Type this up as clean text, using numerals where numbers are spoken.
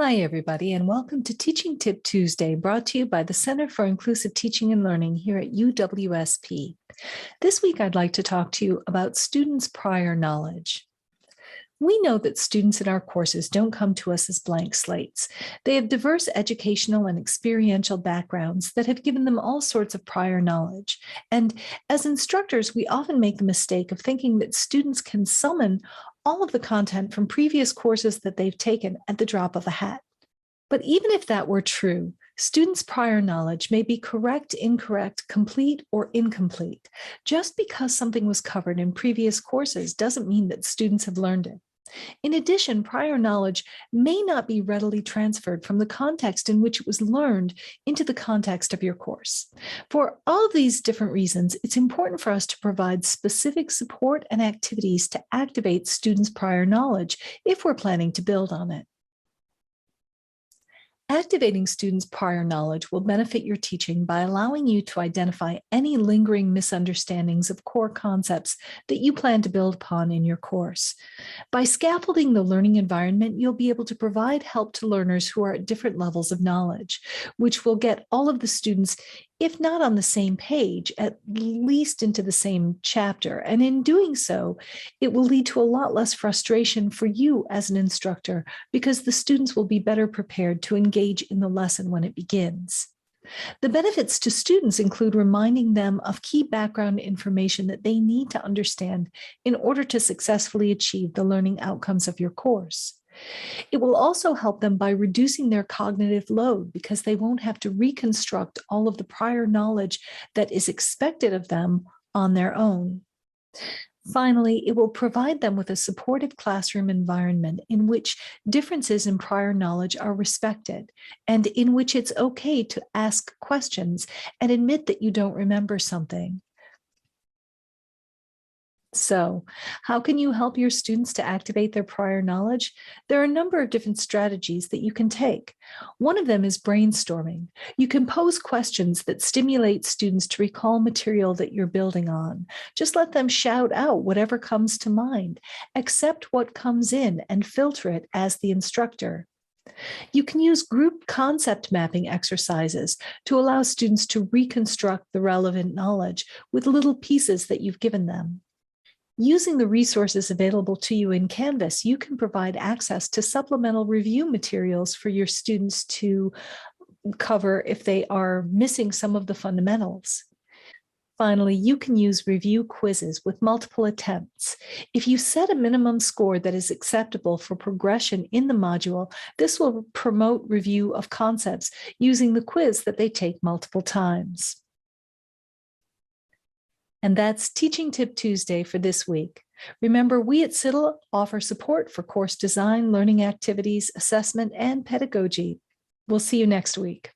Hi, everybody, and welcome to Teaching Tip Tuesday, brought to you by the Center for Inclusive Teaching and Learning here at UWSP. This week, I'd like to talk to you about students' prior knowledge. We know that students in our courses don't come to us as blank slates. They have diverse educational and experiential backgrounds that have given them all sorts of prior knowledge. And as instructors, we often make the mistake of thinking that students can summon all of the content from previous courses that they've taken at the drop of a hat. But even if that were true, students' prior knowledge may be correct, incorrect, complete, or incomplete. Just because something was covered in previous courses doesn't mean that students have learned it. In addition, prior knowledge may not be readily transferred from the context in which it was learned into the context of your course. For all of these different reasons, it's important for us to provide specific support and activities to activate students' prior knowledge if we're planning to build on it. Activating students' prior knowledge will benefit your teaching by allowing you to identify any lingering misunderstandings of core concepts that you plan to build upon in your course. By scaffolding the learning environment, you'll be able to provide help to learners who are at different levels of knowledge, which will get all of the students, if not on the same page, at least into the same chapter. And in doing so, it will lead to a lot less frustration for you as an instructor because the students will be better prepared to engage in the lesson when it begins. The benefits to students include reminding them of key background information that they need to understand in order to successfully achieve the learning outcomes of your course. It will also help them by reducing their cognitive load because they won't have to reconstruct all of the prior knowledge that is expected of them on their own. Finally, it will provide them with a supportive classroom environment in which differences in prior knowledge are respected and in which it's okay to ask questions and admit that you don't remember something. So, how can you help your students to activate their prior knowledge? There are a number of different strategies that you can take. One of them is brainstorming. You can pose questions that stimulate students to recall material that you're building on. Just let them shout out whatever comes to mind. Accept what comes in and filter it as the instructor. You can use group concept mapping exercises to allow students to reconstruct the relevant knowledge with little pieces that you've given them. Using the resources available to you in Canvas, you can provide access to supplemental review materials for your students to cover if they are missing some of the fundamentals. Finally, you can use review quizzes with multiple attempts. If you set a minimum score that is acceptable for progression in the module, this will promote review of concepts using the quiz that they take multiple times. And that's Teaching Tip Tuesday for this week. Remember, we at CITL offer support for course design, learning activities, assessment, and pedagogy. We'll see you next week.